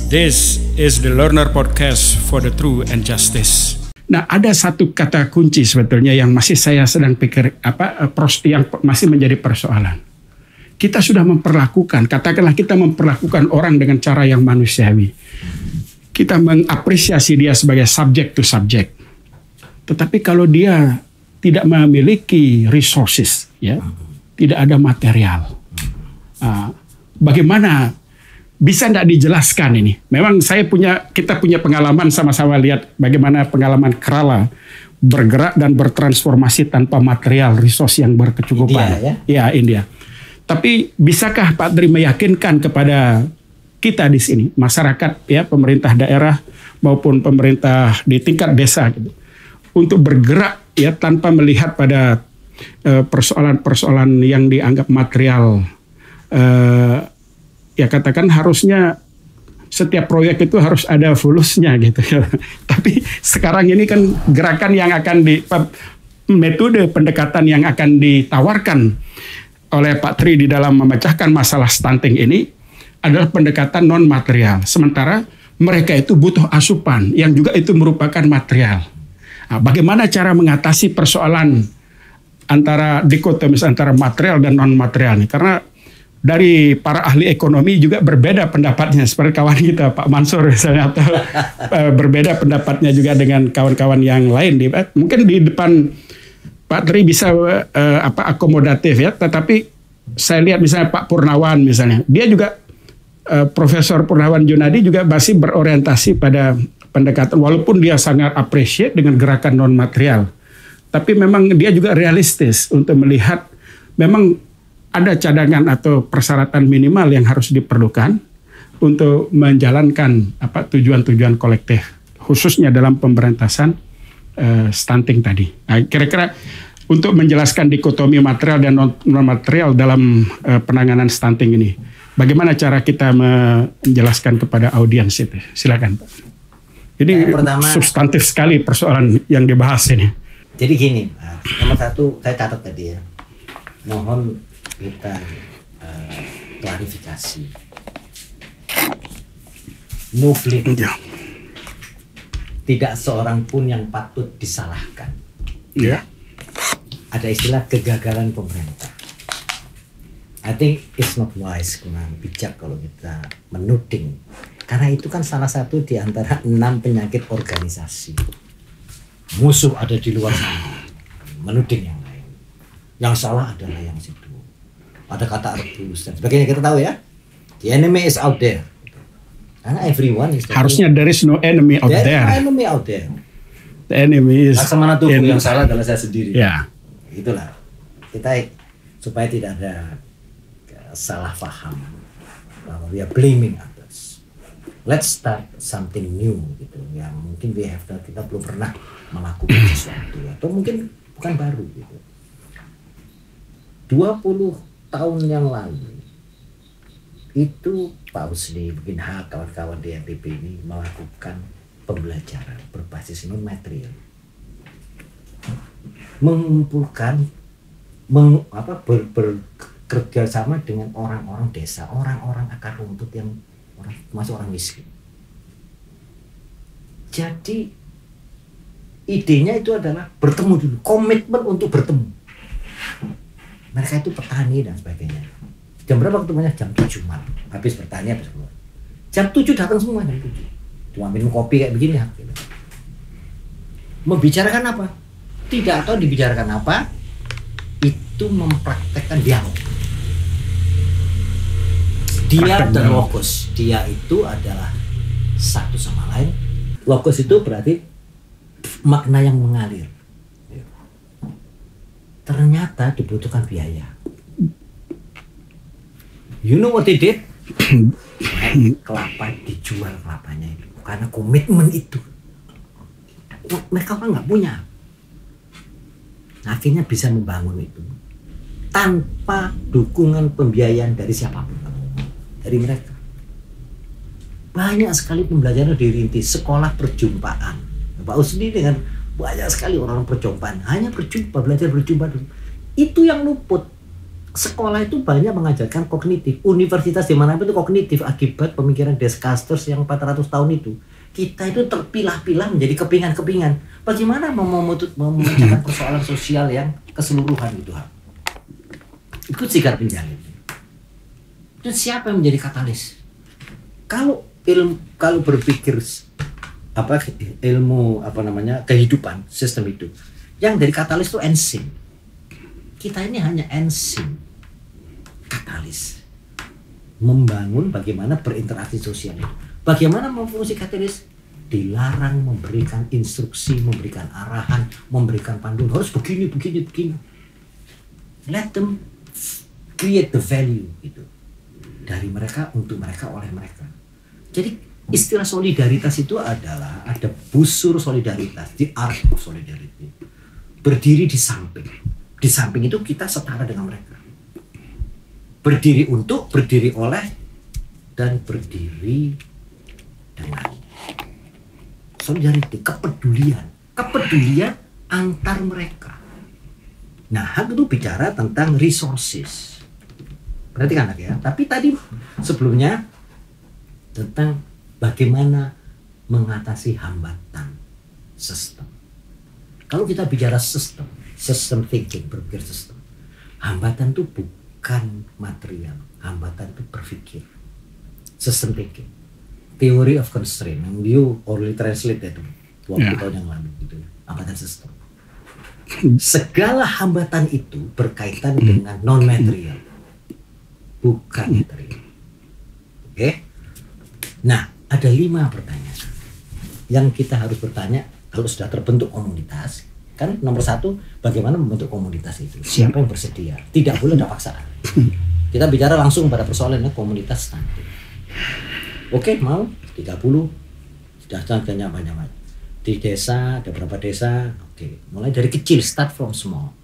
This is the Learner Podcast for the True and Justice. Nah, ada satu kata kunci sebetulnya yang masih saya sedang pikir yang masih menjadi persoalan. Kita sudah memperlakukan, katakanlah kita memperlakukan orang dengan cara yang manusiawi. Kita mengapresiasi dia sebagai subject to subject. Tetapi kalau dia tidak memiliki resources, ya, tidak ada material, bagaimana? Bisa tidak dijelaskan ini? Memang kita punya pengalaman sama-sama lihat bagaimana pengalaman Kerala bergerak dan bertransformasi tanpa material resource yang berkecukupan. India, ya? Ya, India. Tapi bisakah Pak Tri meyakinkan kepada kita di sini, masyarakat, ya, pemerintah daerah maupun pemerintah di tingkat desa, gitu, untuk bergerak, ya, tanpa melihat pada persoalan-persoalan yang dianggap material? Ya, katakan harusnya setiap proyek itu harus ada fulusnya gitu. Tapi sekarang ini kan gerakan yang akan metode pendekatan yang akan ditawarkan oleh Pak Tri di dalam memecahkan masalah stunting ini adalah pendekatan non material. Sementara mereka itu butuh asupan yang juga itu merupakan material. Nah, bagaimana cara mengatasi persoalan antara dikotomis antara material dan non material ini? Karena dari para ahli ekonomi juga berbeda pendapatnya, seperti kawan kita Pak Mansur misalnya, atau berbeda pendapatnya juga dengan kawan-kawan yang lain. Mungkin di depan Pak Tri bisa akomodatif, ya, tetapi saya lihat misalnya Pak Purnawan misalnya, dia juga Profesor Purnawan Junadi juga masih berorientasi pada pendekatan, walaupun dia sangat appreciate dengan gerakan non material, tapi memang dia juga realistis untuk melihat memang ada cadangan atau persyaratan minimal yang harus diperlukan untuk menjalankan tujuan-tujuan kolektif, khususnya dalam pemberantasan stunting tadi. Nah, kira-kira untuk menjelaskan dikotomi material dan non-material dalam penanganan stunting ini, bagaimana cara kita menjelaskan kepada audiens itu? Silakan, Pak. Ini pertama, substantif sekali persoalan yang dibahas ini. Jadi gini, nomor satu saya catat tadi, ya, mohon kita klarifikasi. Nuklir tidak seorang pun yang patut disalahkan. Yeah. Ada istilah kegagalan pemerintah. I think it's not wise, kurang bijak kalau kita menuding. Karena itu kan salah satu di antara 6 penyakit organisasi. Musuh ada di luar sana, menuding yang lain. Yang salah adalah yang situ. Ada kata rebus dan sebagainya, kita tahu, ya. The enemy is out there. Karena everyone is there. Harusnya there is no enemy out there. There is no enemy out there. The enemy is Laksamana Tugu, yang salah adalah saya sendiri. Ya. Itulah. Kita supaya tidak ada salah paham bahwa we are blaming others. Let's start something new gitu. Yang mungkin kita belum pernah melakukan sesuatu, atau mungkin bukan baru gitu. 20 tahun yang lalu itu Pak Husni, mungkin kawan-kawan di MPP ini melakukan pembelajaran berbasis non material, mengumpulkan bekerja sama dengan orang-orang desa, orang-orang akar rumput yang termasuk orang miskin. Jadi idenya itu adalah bertemu dulu, komitmen untuk bertemu. Mereka itu petani dan sebagainya. Jam berapa ketemunya? Jam 7 malam. Habis bertani, habis keluar. Jam 7 datang semua, jam 7. Cuma minum kopi kayak begini. Gitu. Membicarakan apa? Tidak tahu dibicarakan apa. Itu mempraktekkan dialog. Dia dan logos. Dia itu adalah satu sama lain. Logos itu berarti makna yang mengalir. Ternyata dibutuhkan biaya. You know what they did? Kelapa dijual kelapanya itu karena komitmen itu. Mereka orang nggak punya. Akhirnya bisa membangun itu tanpa dukungan pembiayaan dari siapapun, dari mereka. Banyak sekali pembelajaran dirintis, sekolah perjumpaan. Pak Usni dengan banyak sekali orang perjumpaan, hanya berjumpa, belajar berjumpa. Itu yang luput. sekolah itu banyak mengajarkan kognitif. Universitas dimanapun itu kognitif akibat pemikiran Descartes yang 400 tahun itu. Kita itu terpilah-pilah menjadi kepingan-kepingan. Bagaimana memecahkan persoalan sosial yang keseluruhan itu? Ikut Sigar Pinjangin. Itu siapa yang menjadi katalis? Kalau berpikir ilmu kehidupan, sistem hidup, yang dari katalis itu enzim. Kita ini hanya enzim katalis, membangun bagaimana berinteraksi sosial itu. Bagaimana memfungsi katalis? Dilarang memberikan instruksi, memberikan arahan, memberikan panduan harus begini. Let them create the value itu dari mereka, untuk mereka, oleh mereka. Jadi istilah solidaritas itu adalah ada busur solidaritas, the art of solidarity. Berdiri di samping. Di samping itu kita setara dengan mereka. Berdiri untuk, berdiri oleh, dan berdiri dengan. Solidarity, kepedulian antar mereka. Nah, hak itu bicara tentang resources. Perhatikan lagi ya. Tapi tadi sebelumnya tentang bagaimana mengatasi hambatan sistem. Kalau kita bicara sistem thinking, berpikir sistem. Hambatan itu bukan material, hambatan itu berpikir. System thinking. Theory of constraint, yang you already translate itu 20 tahun yang lalu gitu. Hambatan sistem. Segala hambatan itu berkaitan dengan non material, bukan material. Oke? Nah, ada 5 pertanyaan yang kita harus bertanya kalau sudah terbentuk komunitas. Kan nomor 1, bagaimana membentuk komunitas itu? Siapa yang bersedia? Tidak boleh ada paksaan. Kita bicara langsung pada persoalannya komunitas stunting. Oke, mau 30 sudah jangan banyak. Di desa ada berapa desa? Oke, mulai dari kecil, start from small.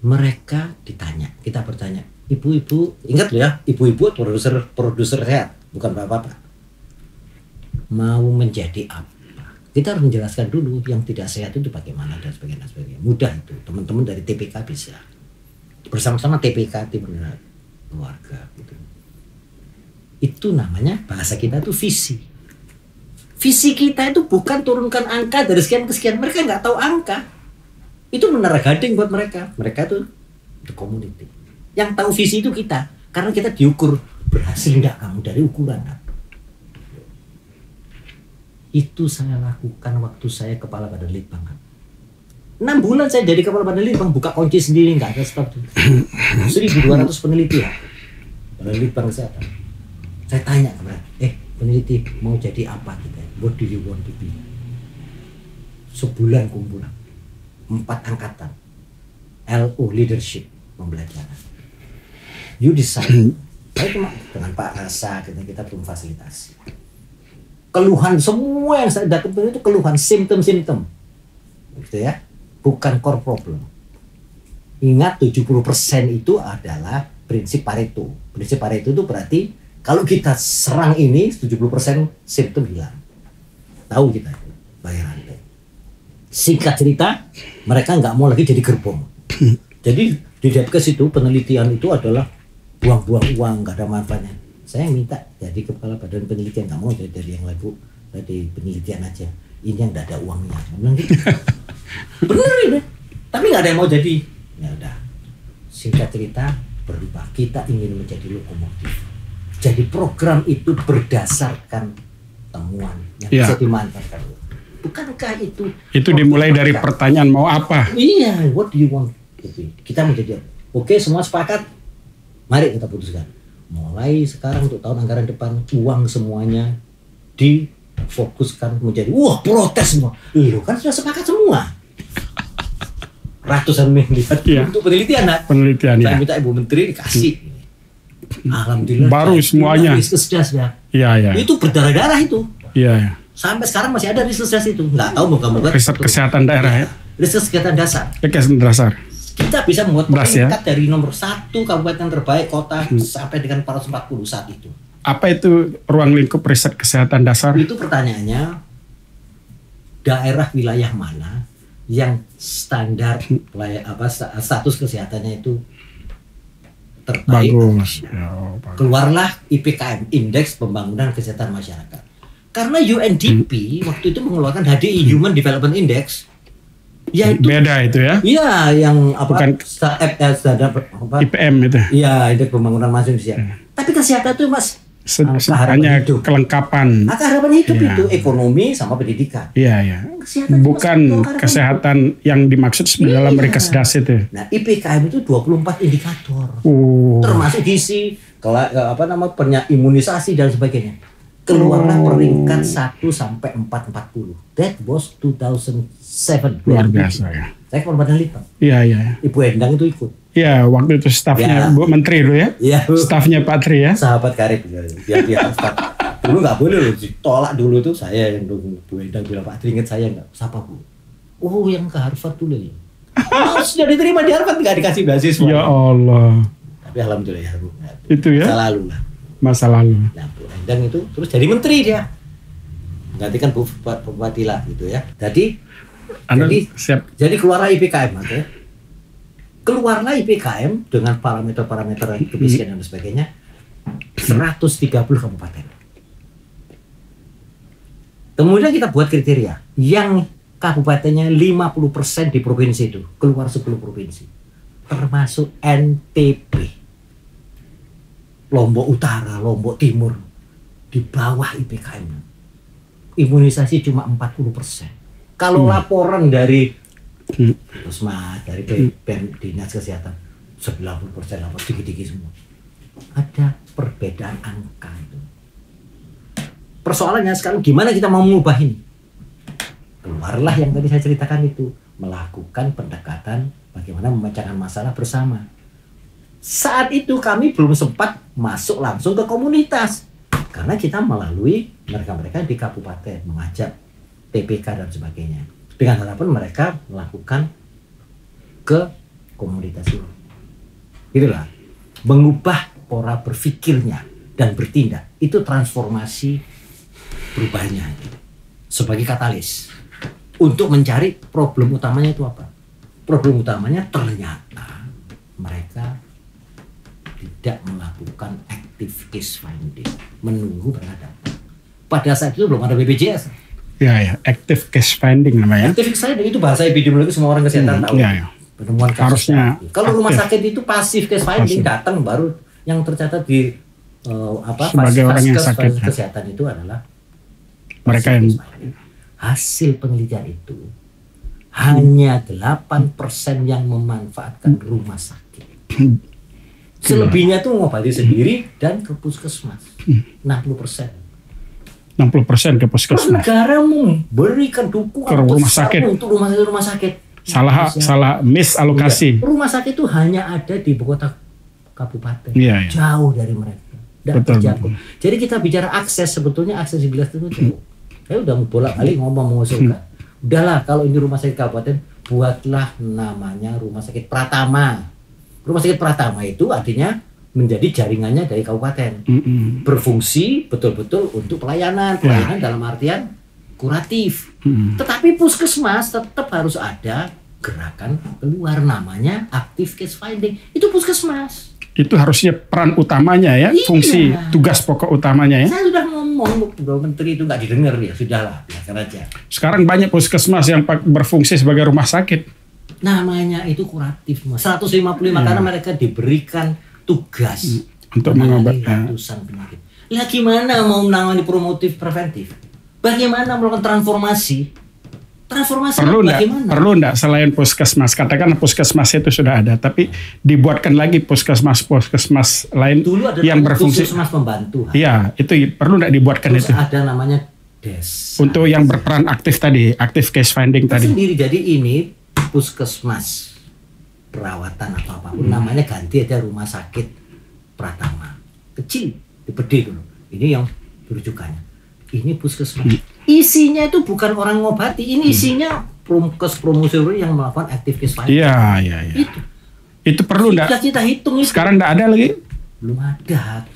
Mereka ditanya, kita bertanya, ibu-ibu, ingat loh ya, ibu-ibu produser sehat, bukan bapak-bapak. Mau menjadi apa? Kita harus menjelaskan dulu yang tidak sehat itu bagaimana dan sebagainya. Mudah itu, teman-teman dari TPK bisa bersama-sama TPK, tim penerangan keluarga gitu. Itu namanya, bahasa kita itu visi. Visi kita itu bukan turunkan angka dari sekian ke sekian. Mereka nggak tahu angka. Itu menara gading buat mereka. Mereka itu the community. Yang tahu visi itu kita. Karena kita diukur, berhasil nggak kamu dari ukuran apa. Itu saya lakukan waktu saya kepala badan litbang. 6 bulan saya jadi kepala badan litbang, buka kunci sendiri, nggak ada staf. 1.200 peneliti ya. Badan litbang kesehatan. Saya tanya ke mereka, peneliti mau jadi apa kita? What do you want to be? Sebulan kumpulan 4 angkatan LO leadership pembelajaran. You decide. Saya cuma dengan Pak Rasa kita belum fasilitasi. Keluhan semua yang saya dapat itu keluhan simptom-simptom, gitu ya, bukan core problem. Ingat 70% itu adalah prinsip Pareto. Prinsip Pareto itu berarti kalau kita serang ini 70% simptom hilang. Tahu kita itu bayar rantai. Singkat cerita, mereka nggak mau lagi jadi gerbong. Jadi di Depkes itu penelitian itu adalah buang-buang uang, nggak ada manfaatnya. Saya minta jadi kepala badan penelitian, nggak mau jadi dari yang lain, Bu. Dari penelitian aja. Ini yang nggak ada uangnya. Gitu. Bener ini. Tapi nggak ada yang mau jadi. Ya udah. Singkat cerita berubah. Kita ingin menjadi lokomotif. Jadi program itu berdasarkan temuan yang bisa dimanfaatkan. Bukankah itu? Itu dimulai dari pertanyaan mau apa? Iya, what do you want? Kita menjadi oke, semua sepakat. Mari kita putuskan. Mulai sekarang untuk tahun anggaran depan uang semuanya difokuskan menjadi protes semua. Loh, kan sudah sepakat semua. Ratusan miliar untuk penelitian. Penelitian saya minta Ibu Menteri dikasih. Alhamdulillah. Baru semuanya. Riskesdas ya. Iya. Itu berdarah-darah itu. Iya. Sampai sekarang masih ada riskesdas itu. Nggak tahu moga-moga. Riset kesehatan daerah ya. Riset kesehatan dasar. Kesehatan dasar. Kita bisa membuat peringkat dari nomor 1 kabupaten terbaik kota sampai dengan 440 saat itu. Apa itu ruang lingkup riset kesehatan dasar? Itu pertanyaannya, daerah wilayah mana yang standar status kesehatannya itu terbaik. Bagus. Keluarlah IPKM, Indeks Pembangunan Kesehatan Masyarakat. Karena UNDP waktu itu mengeluarkan HDI, Human Development Index. Yaitu beda itu ya? Iya, yang bukan IPM itu. Iya, Indeks Pembangunan Manusia. Tapi kesehatan itu Mas hanya kelengkapan. Harapan hidup itu ekonomi sama pendidikan. Iya. Bukan kesehatan yang dimaksud dalam Rikesdas itu. Nah, IPKM itu 24 indikator. Termasuk gizi, imunisasi dan sebagainya. Keluarlah peringkat 1 sampai 440. That was 2007. Luar biasa ya. Saya korban lipat. Iya. Ibu Endang itu ikut. Iya, waktu itu stafnya Bu Menteri dulu ya. Iya. Stafnya Pak Tri ya. Sahabat karib. Dia staf. Dulu nggak boleh loh, ditolak dulu tuh saya yang Bu Endang bilang Pak Tri inget saya nggak? Siapa Bu? Oh yang ke Harvard dulu ya. Sudah diterima di Harvard nggak dikasih beasiswa. Ya Allah. Tapi alhamdulillah ya Bu. Itu ya. Masa lalu. Nah Bu Endang itu terus jadi menteri dia. Gantikan Bupati lah gitu ya. Jadi keluarlah IPKM okay? Keluarlah IPKM dengan parameter-parameter kemiskinan dan sebagainya 130 kabupaten. Kemudian kita buat kriteria yang kabupatennya 50% di provinsi itu, keluar 10 provinsi. Termasuk NTB. Lombok Utara, Lombok Timur di bawah IPKM. Imunisasi cuma 40%. Kalau laporan dari Pusmas, dari Dinas Kesehatan 90% lapor dikit-dikit semua. Ada perbedaan angka itu. Persoalannya sekarang gimana kita mau mengubah ini? Keluarlah yang tadi saya ceritakan itu, melakukan pendekatan bagaimana memecahkan masalah bersama. Saat itu kami belum sempat masuk langsung ke komunitas karena kita melalui mereka-mereka di kabupaten mengajak TPK dan sebagainya. Dengan harapan mereka melakukan ke komunitas itu. Itulah mengubah pola berpikirnya dan bertindak. Itu transformasi perubahannya sebagai katalis untuk mencari problem utamanya itu apa. Problem utamanya ternyata mereka tidak melakukan active case finding, menunggu berhadapan. Pada saat itu belum ada BPJS. Ya, active case finding namanya. Active case finding itu bahasa epidemiologi, semua orang kesehatan tahu. Ya. Penemuan kasus. Harusnya. Kalau rumah sakit itu pasif case finding, datang baru yang tercatat di sebagai orang yang sakit kesehatan itu adalah mereka yang hasil penelitian itu hanya 8% yang memanfaatkan rumah sakit. Selebihnya tuh ngobati sendiri dan ke puskesmas. 60%. 60% ke puskesmas. Negara memberikan dukungan rumah sakit untuk rumah sakit. Salah misalokasi. Rumah sakit itu hanya ada di ibu kota kabupaten. Iya. Jauh dari mereka. Betul. Jadi kita bicara akses, sebetulnya aksesibilitas itu jauh. Saya udah bolak-balik ngomong mengusulkan. Udahlah kalau ini rumah sakit kabupaten, buatlah namanya rumah sakit Pratama. Rumah sakit Pratama itu artinya menjadi jaringannya dari kabupaten, berfungsi betul-betul untuk pelayanan dalam artian kuratif. Tetapi puskesmas tetap harus ada gerakan keluar namanya active case finding. Itu puskesmas. Itu harusnya peran utamanya ya, fungsi tugas pokok utamanya ya. Saya sudah ngomong, Bu Menteri itu nggak didengar ya, sudahlah, biarkan aja. Sekarang banyak puskesmas yang berfungsi sebagai rumah sakit. Namanya itu kuratif, 155 karena mereka diberikan tugas untuk mengobati ratusan penyakit. Lah gimana mau menangani promotif preventif? Bagaimana melakukan transformasi? Perlu enggak selain puskesmas? Katakan puskesmas itu sudah ada, tapi dibuatkan lagi puskesmas lain dulu ada yang berfungsi. Puskesmas pembantu. Iya, itu perlu enggak dibuatkan. Terus itu? Ada namanya desa. Untuk yang berperan aktif tadi, active case finding tadi. Sendiri, jadi ini puskesmas perawatan atau apapun namanya ganti aja rumah sakit Pratama. Kecil, gede dulu. Ini yang rujukannya. Ini puskesmas. Isinya itu bukan orang ngobati, ini isinya promosi yang melakukan active case finding. Iya. Itu perlu enggak? Kita hitung itu. Sekarang enggak ada lagi? Belum ada.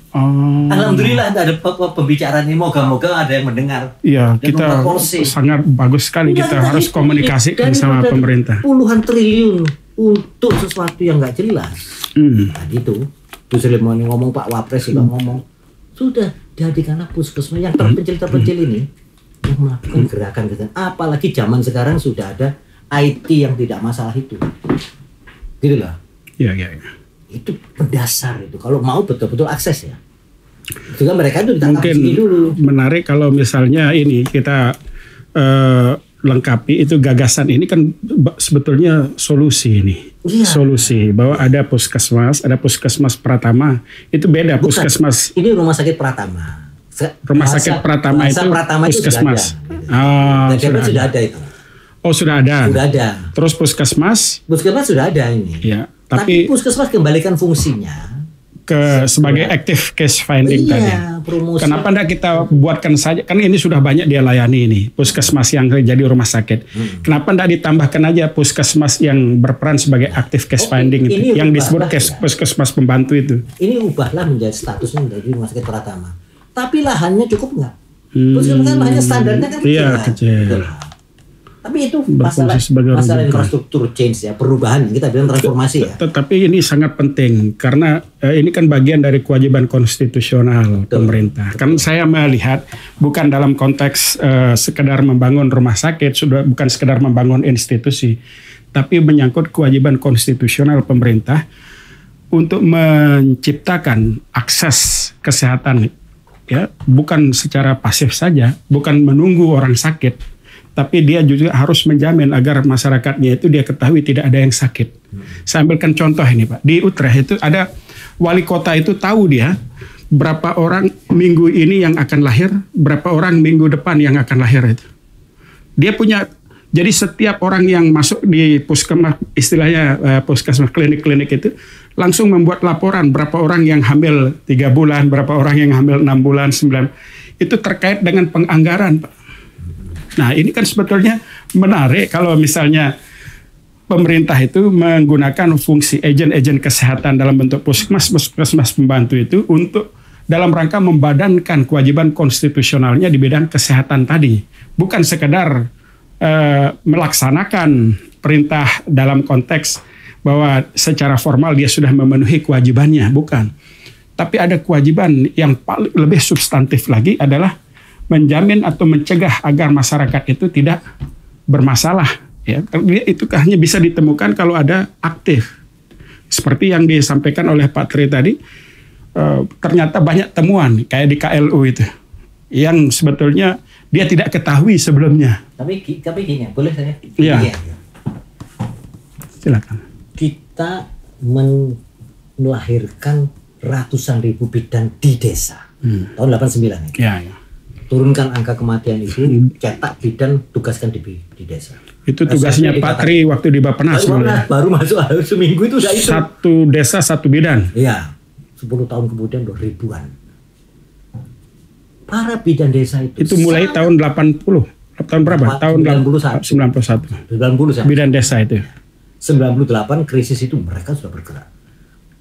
Oh. Alhamdulillah ada pembicaraan ini, moga-moga ada yang mendengar. Iya, Dan kita memproporsi. sangat bagus sekali Enggak, kita kita harus hitung komunikasikan dari sama pemerintah. Puluhan triliun untuk sesuatu yang nggak jelas. Nah gitu. Gus Lemon ngomong, Pak Wapres juga ngomong, sudah dihadirkanlah puskesmas yang terpencil ini yang melakukan gerakan. Apalagi zaman sekarang sudah ada IT yang tidak masalah itu. Gitu lah. Iya. Itu berdasar itu. Kalau mau betul-betul akses ya. Juga mereka itu ditangkap Mungkin sini dulu. menarik kalau misalnya ini kita lengkapi itu gagasan ini kan sebetulnya solusi ini. Iya. Solusi bahwa ada puskesmas Pratama. Itu beda. Bukan. Puskesmas. Ini rumah sakit Pratama. Rumah sakit Pratama itu puskesmas. Sudah ada itu. Oh, sudah ada. Sudah ada. Terus puskesmas? Puskesmas sudah ada ini. Ya, tapi puskesmas kembalikan fungsinya sebagai active case finding tadi. Promosi. Kenapa enggak kita buatkan saja? Kan ini sudah banyak dia layani ini, puskesmas yang jadi rumah sakit. Kenapa enggak ditambahkan aja puskesmas yang berperan sebagai active case finding itu, yang disebut puskesmas pembantu itu. Ini ubahlah menjadi statusnya menjadi rumah sakit Pratama. Tapi lahannya cukup enggak? Puskesmas kan lahannya standarnya kan kecil. Iya, kecil. Tapi itu masalah infrastruktur change ya, perubahan, kita bilang transformasi ya. Tetapi ini sangat penting karena ini kan bagian dari kewajiban konstitusional pemerintah. Kan saya melihat bukan dalam konteks sekedar membangun rumah sakit, sudah bukan sekedar membangun institusi, tapi menyangkut kewajiban konstitusional pemerintah untuk menciptakan akses kesehatan, ya, bukan secara pasif saja, bukan menunggu orang sakit. Tapi dia juga harus menjamin agar masyarakatnya itu dia ketahui tidak ada yang sakit. Saya ambilkan contoh ini Pak. Di Utrecht itu ada wali kota itu tahu dia berapa orang minggu ini yang akan lahir, berapa orang minggu depan yang akan lahir itu. Dia punya, jadi setiap orang yang masuk di puskesmas, istilahnya puskesmas klinik-klinik itu, langsung membuat laporan berapa orang yang hamil 3 bulan, berapa orang yang hamil 6 bulan, 9. Itu terkait dengan penganggaran Pak. Nah ini kan sebetulnya menarik kalau misalnya pemerintah itu menggunakan fungsi agen-agen kesehatan dalam bentuk puskesmas pembantu itu untuk dalam rangka membadankan kewajiban konstitusionalnya di bidang kesehatan tadi. Bukan sekedar melaksanakan perintah dalam konteks bahwa secara formal dia sudah memenuhi kewajibannya, bukan. Tapi ada kewajiban yang paling lebih substantif lagi adalah menjamin atau mencegah agar masyarakat itu tidak bermasalah. Ya, itu hanya bisa ditemukan kalau ada aktif. Seperti yang disampaikan oleh Pak Tri tadi, ternyata banyak temuan kayak di KLU itu, yang sebetulnya dia tidak ketahui sebelumnya. Tapi gini, boleh saya? Iya. Silakan. Kita melahirkan ratusan ribu bidan di desa tahun 89 itu. Iya. Turunkan angka kematian itu, cetak bidan, tugaskan di desa. Itu tugasnya Pak Tri waktu di Bappenas. Baru masuk seminggu itu udah itu. Satu desa satu bidan. Iya, 10 tahun kemudian udah ribuan. Para bidan desa itu. Itu mulai tahun 80. Tahun berapa? Tahun 91. 91. Bidan desa itu. 98 krisis itu mereka sudah bergerak.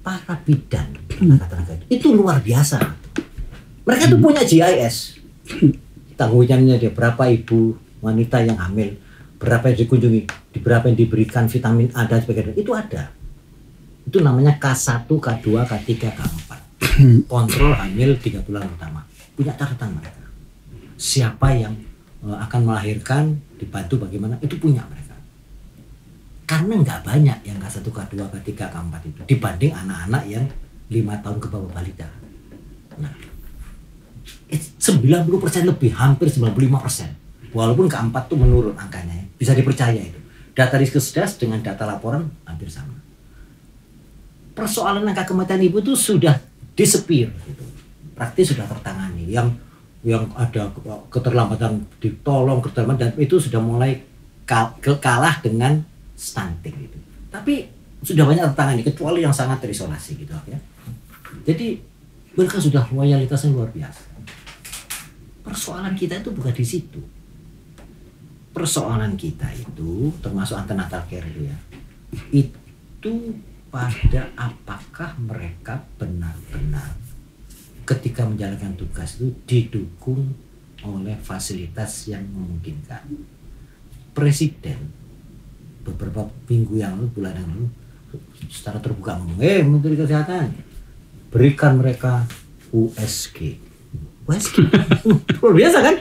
Para bidan, itu luar biasa. Mereka tuh punya GIS. Tanggungannya dia berapa ibu wanita yang hamil, berapa yang dikunjungi, berapa yang diberikan vitamin A dan sebagainya, itu ada. Itu namanya K1, K2, K3, K4. Kontrol hamil 3 bulan pertama. Punya catatan mereka. Siapa yang akan melahirkan, dibantu bagaimana, itu punya mereka. Karena nggak banyak yang K1, K2, K3, K4 itu dibanding anak-anak yang 5 tahun ke bawah balita. Nah, 90% lebih, hampir 95%. Walaupun keempat tuh menurun angkanya, bisa dipercaya itu. Data Riskesdas dengan data laporan hampir sama. Persoalan angka kematian ibu itu sudah disappear, gitu. Praktis sudah tertangani. Yang ada keterlambatan ditolong, keterlambatan, dan itu sudah mulai kalah dengan stunting gitu. Tapi sudah banyak tertangani, kecuali yang sangat terisolasi gitu ya. Jadi mereka sudah loyalitasnya luar biasa. Persoalan kita itu bukan di situ. Persoalan kita itu termasuk antenatal care itu ya. Itu pada apakah mereka benar-benar ketika menjalankan tugas itu didukung oleh fasilitas yang memungkinkan. Presiden beberapa minggu yang lalu, bulan yang lalu, secara terbuka ngomong, Menteri Kesehatan, berikan mereka USG. Luar biasa kan?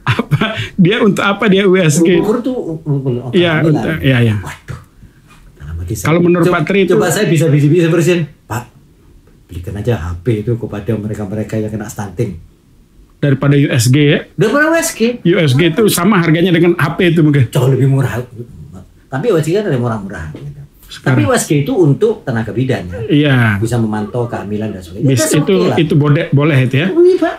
Apa dia untuk apa dia USG? Ukur tuh Iya, iya. Waduh. Kalau menurut Pak Tri itu, coba saya bisa Presiden, Pak, berikan aja HP itu kepada mereka-mereka yang kena stunting. Daripada USG ya? Daripada USG. USG itu sama harganya dengan HP itu mungkin. Jauh lebih murah. Tapi USG kan ada murah-murah. Gitu. Tapi USG itu untuk tenaga bidan ya. Iya. Bisa memantau kehamilan dan sebagainya. Itu boleh itu ya.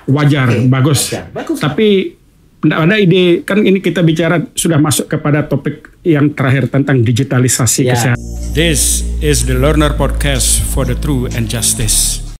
Wajar, bagus. Bagus. Tapi ada ide, kan ini kita bicara sudah masuk kepada topik yang terakhir tentang digitalisasi kesehatan. This is the Learner Podcast for the True and Justice.